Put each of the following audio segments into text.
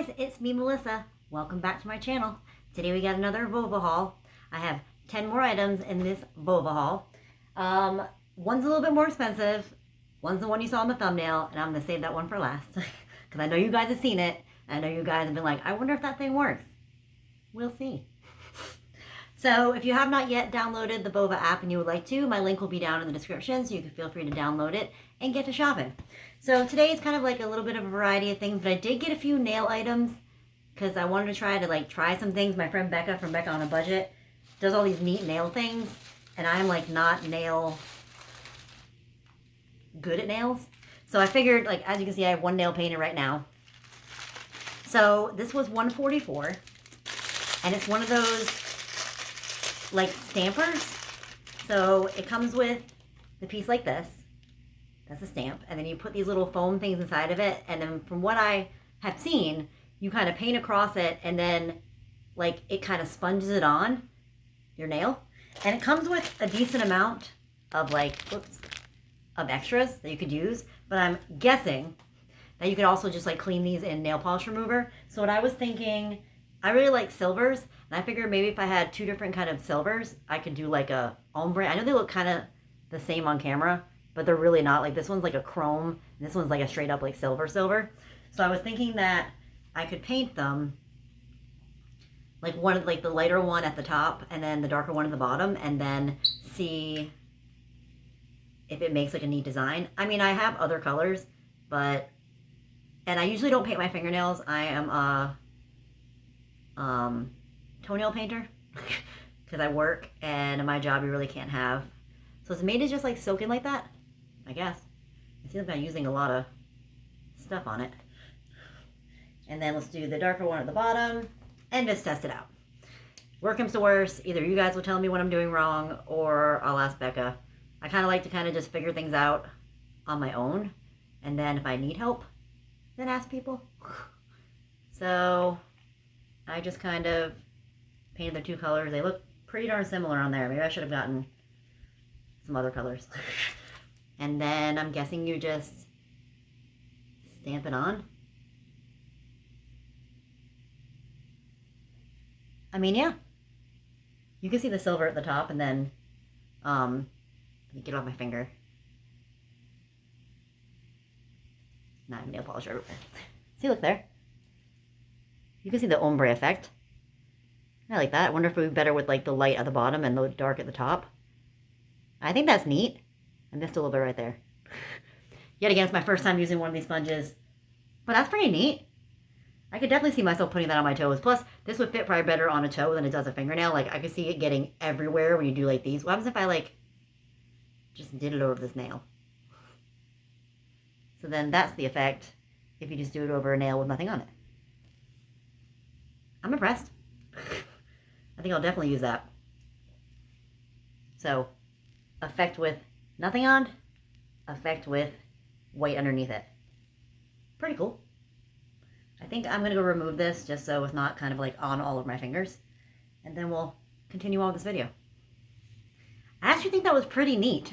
guys, it's me, Melissa. Welcome back to my channel. Today we got another VOVA haul. I have 10 more items in this VOVA haul. One's a little bit more expensive. One's the one you saw in the thumbnail, and I'm going to save that one for last. Because I know you guys have seen it. And I know you guys have been like, I wonder if that thing works. We'll see. So if you have not yet downloaded the VOVA app and you would like to, my link will be down in the description, so you can feel free to download it and get to shopping. So today is kind of like a little bit of a variety of things, but I did get a few nail items because I wanted to try some things. My friend Becca from Becca on a Budget does all these neat nail things, and I'm like not good at nails. So I figured, like, as you can see, I have one nail painted right now. So this was $144, and it's one of those like stampers. So it comes with the piece like this. That's a stamp. And then you put these little foam things inside of it. And then from what I have seen, you kind of paint across it and then like it kind of sponges it on your nail. And it comes with a decent amount of of extras that you could use. But I'm guessing that you could also just like clean these in nail polish remover. So what I was thinking, I really like silvers, and I figured maybe if I had two different kind of silvers, I could do like a ombre. I know they look kind of the same on camera, but they're really not. Like this one's like a chrome, and this one's like a straight up like silver. So I was thinking that I could paint them like the lighter one at the top and then the darker one at the bottom, and then see if it makes like a neat design. I mean, I have other colors, and I usually don't paint my fingernails. I am a toenail painter because I work, and in my job you really can't have. So it's made to just like soak in like that, I guess. It seems like I'm using a lot of stuff on it. And then let's do the darker one at the bottom and just test it out. Worst comes to worst, either you guys will tell me what I'm doing wrong or I'll ask Becca. I kind of like to just figure things out on my own, and then if I need help, then ask people. So I just kind of painted the two colors. They look pretty darn similar on there. Maybe I should have gotten some other colors. And then I'm guessing you just stamp it on. I mean, yeah. You can see the silver at the top, and then, let me get it off my finger. Not nail polish everywhere. See, look there. You can see the ombre effect. I like that. I wonder if it would be better with like the light at the bottom and the dark at the top. I think that's neat. I missed a little bit right there. Yet again, it's my first time using one of these sponges. But that's pretty neat. I could definitely see myself putting that on my toes. Plus, this would fit probably better on a toe than it does a fingernail. Like, I could see it getting everywhere when you do like these. What happens if I like just did it over this nail? So then that's the effect if you just do it over a nail with nothing on it. I'm impressed. I think I'll definitely use that. So, effect with nothing on, effect with white underneath it. Pretty cool. I think I'm going to go remove this just so it's not kind of like on all of my fingers. And then we'll continue on with this video. I actually think that was pretty neat.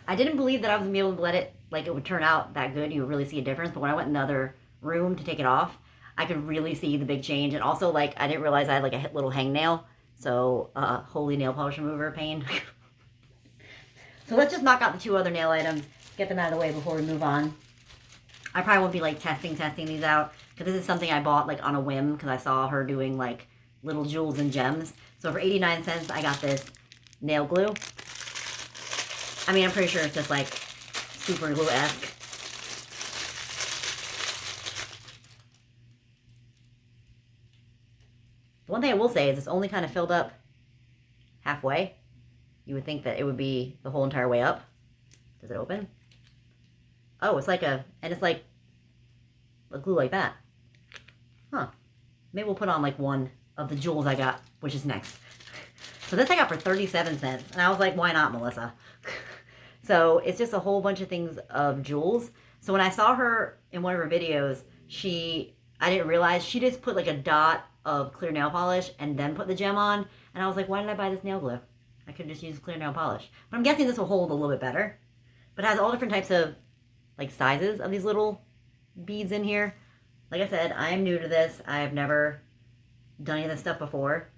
I didn't believe that I was going to be able to let it, like it would turn out that good. You would really see a difference. But when I went in the other room to take it off, I could really see the big change. And also, like, I didn't realize I had like a little hangnail. So, holy nail polish remover pain. So let's just knock out the two other nail items, get them out of the way before we move on. I probably won't be like testing these out, because this is something I bought like on a whim because I saw her doing like little jewels and gems. So for 89 cents, I got this nail glue. I mean, I'm pretty sure it's just like super glue-esque. The one thing I will say is it's only kind of filled up halfway. You would think that it would be the whole entire way up. Does it open? Oh, it's like it's like a glue like that. Huh. Maybe we'll put on like one of the jewels I got, which is next. So this I got for 37 cents. And I was like, why not, Melissa? So it's just a whole bunch of things of jewels. So when I saw her in one of her videos, I didn't realize she just put like a dot of clear nail polish and then put the gem on. And I was like, why did I buy this nail glue? I could just use clear nail polish. But I'm guessing this will hold a little bit better. But it has all different types of like sizes of these little beads in here. Like I said, I am new to this. I've never done any of this stuff before.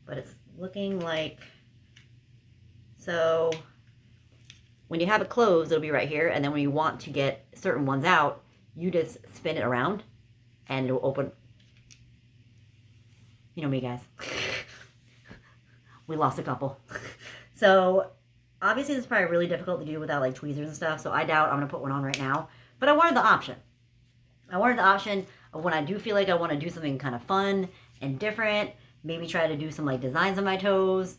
But it's looking like... So, when you have it closed, it'll be right here. And then when you want to get certain ones out, you just spin it around. And it'll open... You know me, guys. We lost a couple. So, obviously this is probably really difficult to do without like tweezers and stuff. So I doubt I'm going to put one on right now. But I wanted the option. I wanted the option of when I do feel like I want to do something kind of fun and different. Maybe try to do some like designs on my toes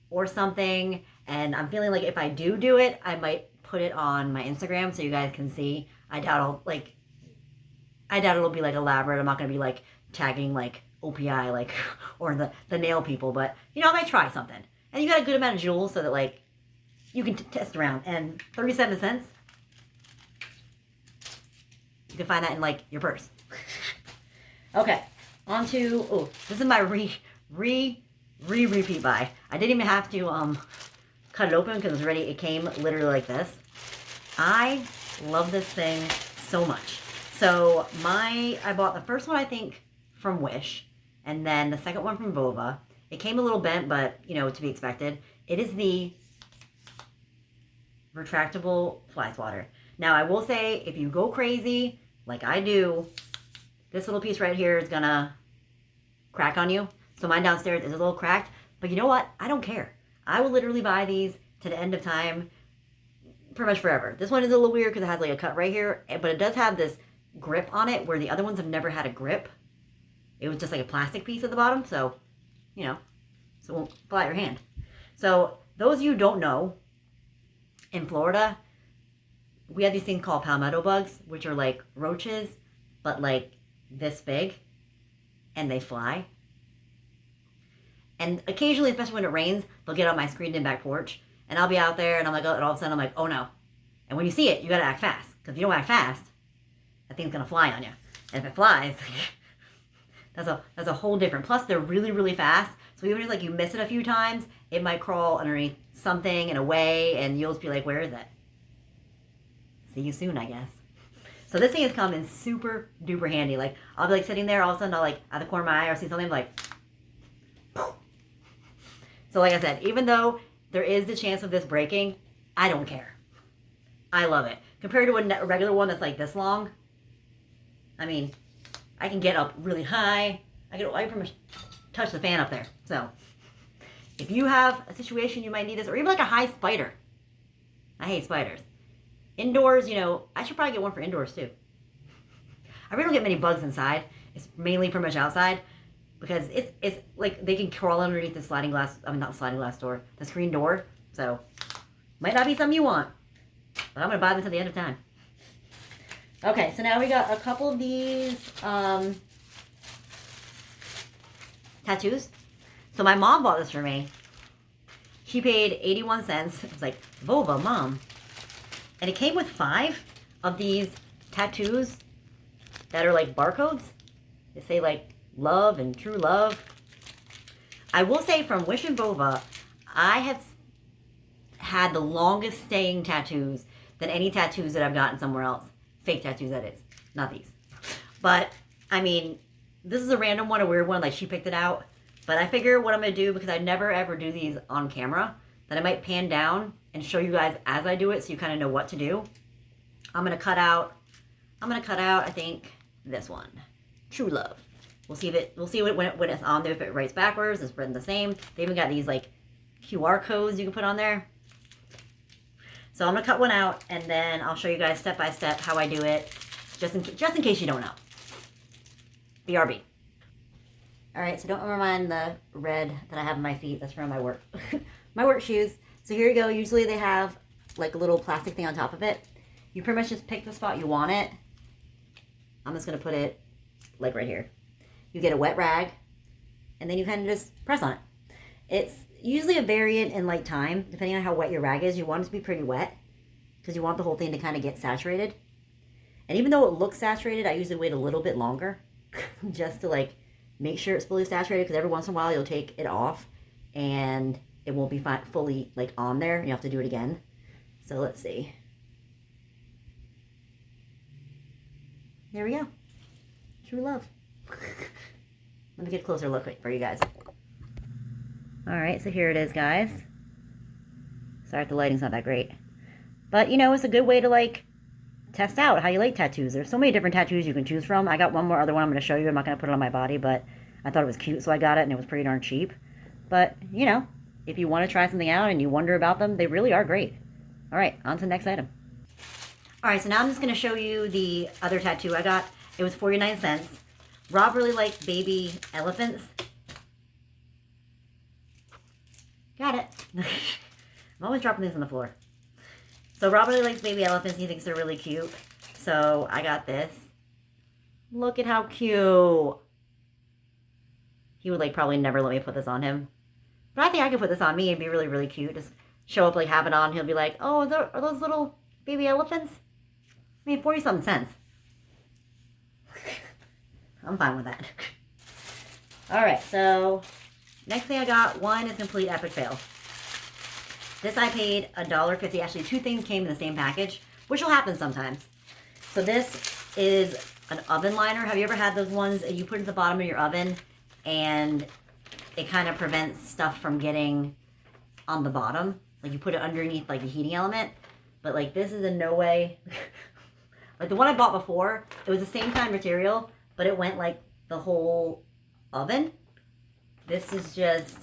or something. And I'm feeling like if I do it, I might put it on my Instagram so you guys can see. I doubt it'll be like elaborate. I'm not going to be like tagging like OPI like or the nail people. But, you know, I might try something. And you got a good amount of jewels so that like you can test around. And 37 cents, you can find that in like your purse. Okay, on to, oh, this is my repeat buy. I didn't even have to cut it open because it was ready. It came literally like this. I love this thing so much. So I bought the first one I think from Wish, and then the second one from VOVA. It came a little bent, but you know, to be expected. It is the retractable Flyswatter. Now I will say, if you go crazy like I do, this little piece right here is gonna crack on you. So mine downstairs is a little cracked, but you know what? I don't care. I will literally buy these to the end of time, pretty much forever. This one is a little weird because it has like a cut right here, but it does have this grip on it where the other ones have never had a grip. It was just like a plastic piece at the bottom, so, you know, so it won't fly out your hand. So those of you who don't know, in Florida, we have these things called palmetto bugs, which are like roaches, but like this big, and they fly. And occasionally, especially when it rains, they'll get on my screened-in back porch, and I'll be out there, and I'm like, oh, and all of a sudden, I'm like, oh no. And when you see it, you gotta act fast, because if you don't act fast, that thing's gonna fly on you. And if it flies, that's a whole different. Plus, they're really, really fast, so even if like you miss it a few times, it might crawl underneath something and away, and you'll just be like, where is it? See you soon, I guess. So this thing has come in super duper handy. Like, I'll be like sitting there, all of a sudden I'll like, out of the corner of my eye, or see something, I'm like, so like I said, even though there is the chance of this breaking, I don't care. I love it. Compared to a regular one that's like this long, I mean, I can get up really high. I can pretty much touch the fan up there. So, if you have a situation you might need this, or even like a high spider. I hate spiders. Indoors, you know, I should probably get one for indoors too. I really don't get many bugs inside. It's mainly pretty much outside. Because it's like they can crawl underneath the sliding glass, I mean not sliding glass door, the screen door. So, might not be something you want. But I'm going to buy them until the end of time. Okay, so now we got a couple of these tattoos. So my mom bought this for me. She paid 81 cents. It was like, VOVA, Mom. And it came with 5 of these tattoos that are like barcodes. They say like, love and true love. I will say from Wish and VOVA, I have had the longest staying tattoos than any tattoos that I've gotten somewhere else. Fake tattoos, that is. Not these. But, I mean, this is a random one, a weird one, like she picked it out. But I figure what I'm going to do, because I never ever do these on camera, that I might pan down and show you guys as I do it so you kind of know what to do. I'm going to cut out, I think, this one. True love. We'll see when it's on there, if it writes backwards, it's written the same. They even got these like QR codes you can put on there. So I'm gonna cut one out, and then I'll show you guys step by step how I do it, just in case you don't know. BRB. All right, so don't mind the red that I have on my feet. That's from my work, my work shoes. So here you go. Usually they have like a little plastic thing on top of it. You pretty much just pick the spot you want it. I'm just gonna put it like right here. You get a wet rag, and then you kind of just press on it. It's usually a variant in like time, depending on how wet your rag is. You want it to be pretty wet, because you want the whole thing to kind of get saturated. And even though it looks saturated, I usually wait a little bit longer, just to like make sure it's fully saturated, because every once in a while you'll take it off, and it won't be fully like on there, and you have to do it again. So let's see. There we go. True love. Let me get a closer look for you guys. Alright, so here it is, guys. Sorry if the lighting's not that great. But, you know, it's a good way to, like, test out how you like tattoos. There's so many different tattoos you can choose from. I got one more other one I'm going to show you. I'm not going to put it on my body, but I thought it was cute, so I got it, and it was pretty darn cheap. But, you know, if you want to try something out and you wonder about them, they really are great. Alright, on to the next item. Alright, so now I'm just going to show you the other tattoo I got. It was 49 cents. Rob really likes baby elephants. Got it. I'm always dropping these on the floor. So Rob really likes baby elephants. He thinks they're really cute. So I got this. Look at how cute. He would like probably never let me put this on him. But I think I could put this on me. It'd be really, really cute. Just show up, like, have it on. He'll be like, oh, are those little baby elephants? I mean, 40-something cents. I'm fine with that. Alright, so next thing I got, one is complete epic fail. This I paid $1.50. Actually, two things came in the same package, which will happen sometimes. So this is an oven liner. Have you ever had those ones that you put at the bottom of your oven and it kind of prevents stuff from getting on the bottom? Like you put it underneath like the heating element, but like this is in no way... Like the one I bought before, it was the same kind of material, but it went like the whole oven. This is just,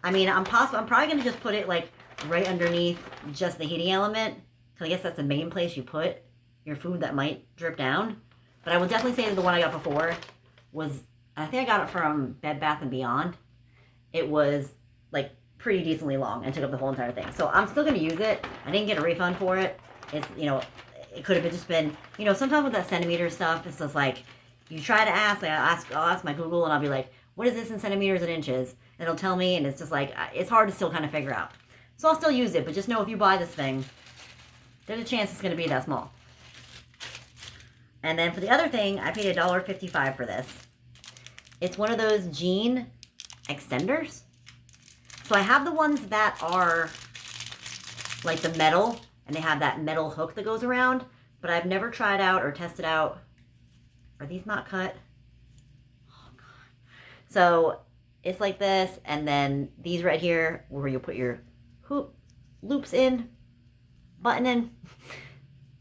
I mean, I'm probably going to just put it like right underneath just the heating element. Because I guess that's the main place you put your food that might drip down. But I will definitely say that the one I got before was, I think I got it from Bed Bath & Beyond. It was like pretty decently long and took up the whole entire thing. So I'm still going to use it. I didn't get a refund for it. It's, you know, it could have just been, you know, sometimes with that centimeter stuff, it's just like, you try to ask, like I'll ask my Google and I'll be like, what is this in centimeters and inches? And it'll tell me, and it's just like, it's hard to still kind of figure out. So I'll still use it, but just know if you buy this thing, there's a chance it's going to be that small. And then for the other thing, I paid $1.55 for this. It's one of those jean extenders. So I have the ones that are like the metal, and they have that metal hook that goes around, but I've never tried out or tested out. Are these not cut? Oh, God. So it's like this, and then these right here, where you put your hoop loops in, button in.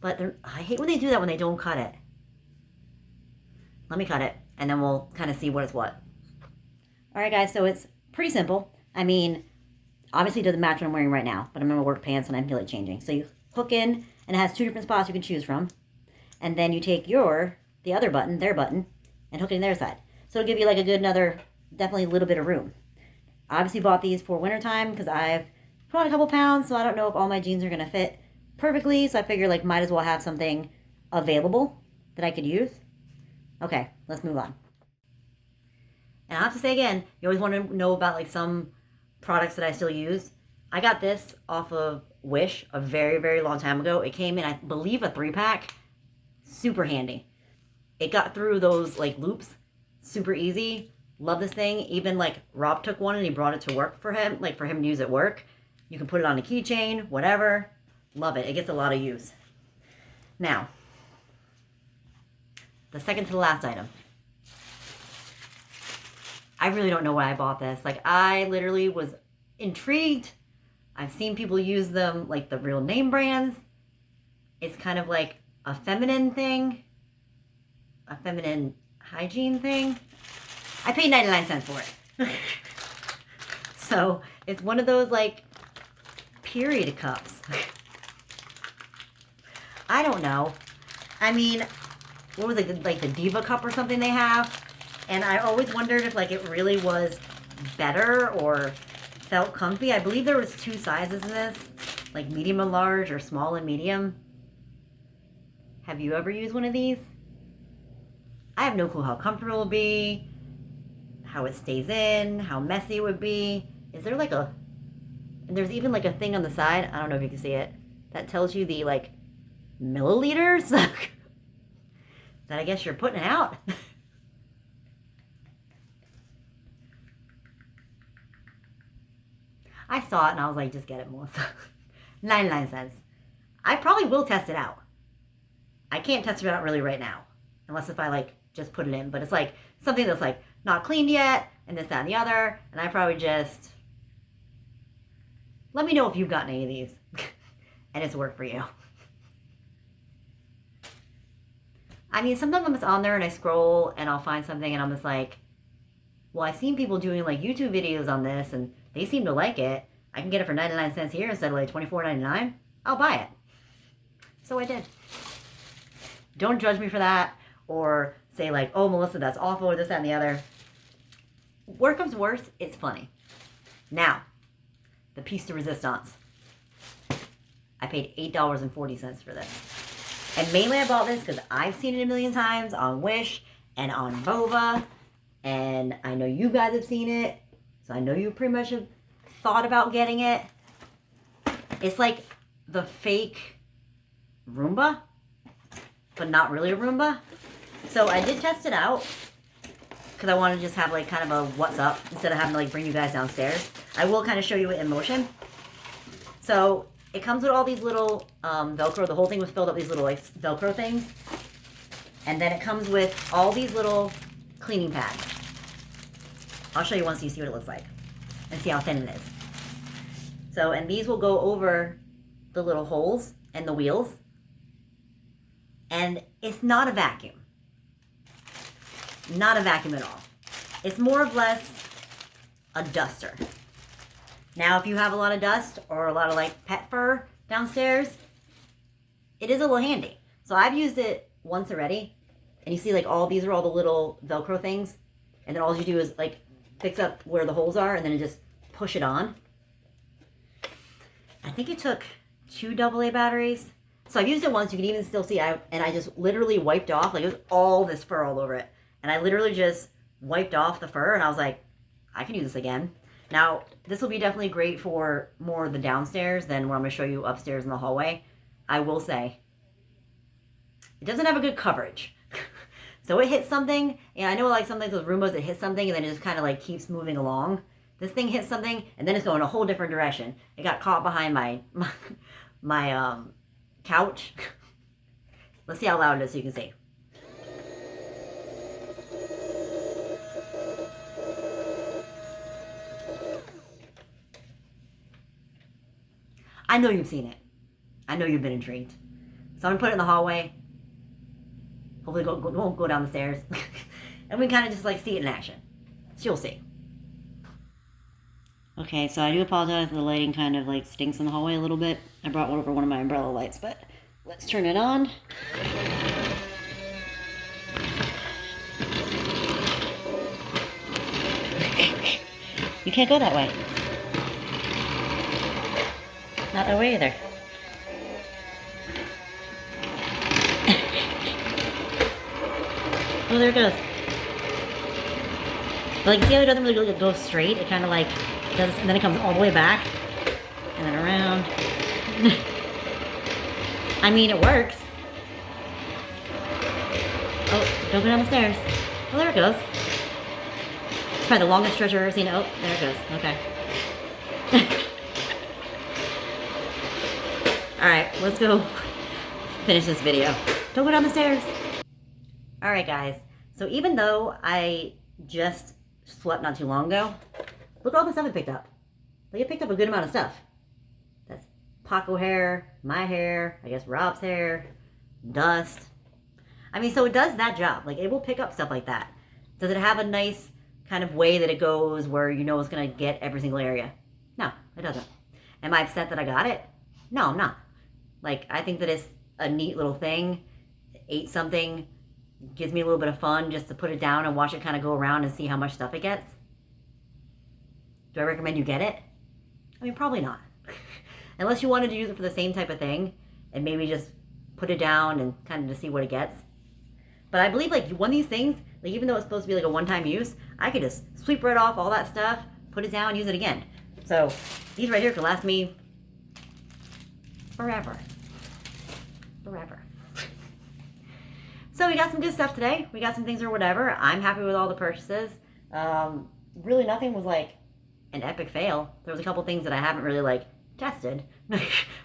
But I hate when they do that when they don't cut it. Let me cut it, and then we'll kind of see what is what. All right, guys, so it's pretty simple. I mean, obviously it doesn't match what I'm wearing right now, but I'm in my work pants and I feel like changing. So you hook in, and it has two different spots you can choose from. And then you take the other button, their button, and hook it in their side. So it'll give you like a good definitely a little bit of room. I obviously bought these for wintertime because I've put on a couple pounds, so I don't know if all my jeans are going to fit perfectly. So I figure like might as well have something available that I could use. Okay, let's move on. And I have to say again, you always want to know about like some products that I still use. I got this off of Wish a very, very long time ago. It came in, I believe, a 3-pack. Super handy. It got through those like loops super easy. Love this thing. Even like Rob took one and he brought it to work for him, like for him to use at work. You can put it on a keychain, whatever. Love it. It gets a lot of use. Now, the second to the last item. I really don't know why I bought this. Like, I literally was intrigued. I've seen people use them, like the real name brands. It's kind of like a feminine thing. A feminine hygiene thing. I paid 99 cents for it. So, it's one of those, like, period cups. I don't know. I mean, what was it, like the Diva cup or something they have? And I always wondered if, like, it really was better or felt comfy. I believe there was 2 sizes in this, like medium and large or small and medium. Have you ever used one of these? I have no clue how comfortable it will be, how it stays in, how messy it would be. Is there like and there's even like a thing on the side, I don't know if you can see it, that tells you the like milliliters that I guess you're putting out. I saw it and I was like, just get it, Melissa. 99 cents. I probably will test it out. I can't test it out really right now. Unless if I like just put it in. But it's like something that's like not cleaned yet, and this, that, and the other. And I probably just, let me know if you've gotten any of these and it's worked for you. I mean, sometimes I'm just on there and I scroll and I'll find something and I'm just like, well, I've seen people doing like YouTube videos on this and they seem to like it. I can get it for 99 cents here instead of like $24.99. I'll buy it. So I did. Don't judge me for that or say like, oh, Melissa, that's awful or this, that, and the other. Worst comes worse, it's funny. Now, the piece de resistance. I paid $8.40 for this. And mainly I bought this because I've seen it a million times on Wish and on VOVA. And I know you guys have seen it. So I know you pretty much have thought about getting it. It's like the fake Roomba, but not really a Roomba. So I did test it out because I want to just have like kind of a what's up instead of having to like bring you guys downstairs. I will kind of show you it in motion. So it comes with all these little Velcro. The whole thing was filled up with these little like Velcro things. And then it comes with all these little cleaning pads. I'll show you once you see what it looks like and see how thin it is. So, and these will go over the little holes and the wheels. And it's not a vacuum. Not a vacuum at all. It's more or less a duster. Now, if you have a lot of dust or a lot of like pet fur downstairs, it is a little handy. So I've used it once already. And you see like all these are all the little Velcro things. And then all you do is like fix up where the holes are and then just push it on. I think it took 2 AA batteries. So I've used it once. You can even still see and I just literally wiped off. Like it was all this fur all over it. And I literally just wiped off the fur and I was like, I can use this again. Now, this will be definitely great for more of the downstairs than what I'm going to show you upstairs in the hallway. I will say, it doesn't have a good coverage. So it hits something, and I know like sometimes with Roombas it hits something and then it just kind of like keeps moving along. This thing hits something and then it's going a whole different direction. It got caught behind my couch. Let's see how loud it is so you can see. I know you've seen it. I know you've been intrigued. So I'm going to put it in the hallway. Hopefully it won't go down the stairs. And we kind of just like see it in action. So you'll see. Okay, so I do apologize. The lighting kind of like stinks in the hallway a little bit. I brought one over one of my umbrella lights, but let's turn it on. You can't go that way. Not that way either. Oh, there it goes. But like, see how it doesn't really go straight? It kind of like does, and then it comes all the way back, and then around. I mean, it works. Oh, don't go down the stairs. Oh, there it goes. It's probably the longest stretch I've ever seen. Oh, there it goes. Okay. Alright, let's go finish this video. Don't go down the stairs. Alright guys, so even though I just slept not too long ago, look at all the stuff I picked up. Like, I picked up a good amount of stuff. That's Paco hair, my hair, I guess Rob's hair, dust. I mean, so it does that job. Like, it will pick up stuff like that. Does it have a nice kind of way that it goes where you know it's going to get every single area? No, it doesn't. Am I upset that I got it? No, I'm not. Like, I think that it's a neat little thing. Ate something, gives me a little bit of fun just to put it down and watch it kind of go around and see how much stuff it gets. Do I recommend you get it? I mean, probably not. Unless you wanted to use it for the same type of thing and maybe just put it down and kind of to see what it gets. But I believe, like, one of these things, like, even though it's supposed to be like a one-time use, I could just sweep right off all that stuff, put it down, use it again. So these right here could last me forever. Forever. So we got some good stuff today. We got some things or whatever. I'm happy with all the purchases. Really nothing was like an epic fail. There was a couple things that I haven't really like tested,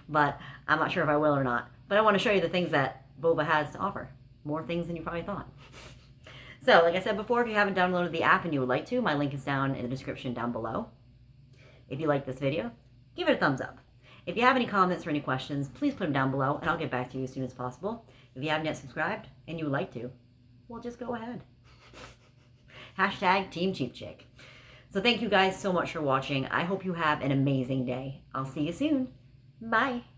but I'm not sure if I will or not. But I want to show you the things that VOVA has to offer. More things than you probably thought. So, like I said before, if you haven't downloaded the app and you would like to, my link is down in the description down below. If you like this video, give it a thumbs up. If you have any comments or any questions, please put them down below, and I'll get back to you as soon as possible. If you haven't yet subscribed, and you would like to, well, just go ahead. Hashtag Team Cheap Chick. So thank you guys so much for watching. I hope you have an amazing day. I'll see you soon. Bye.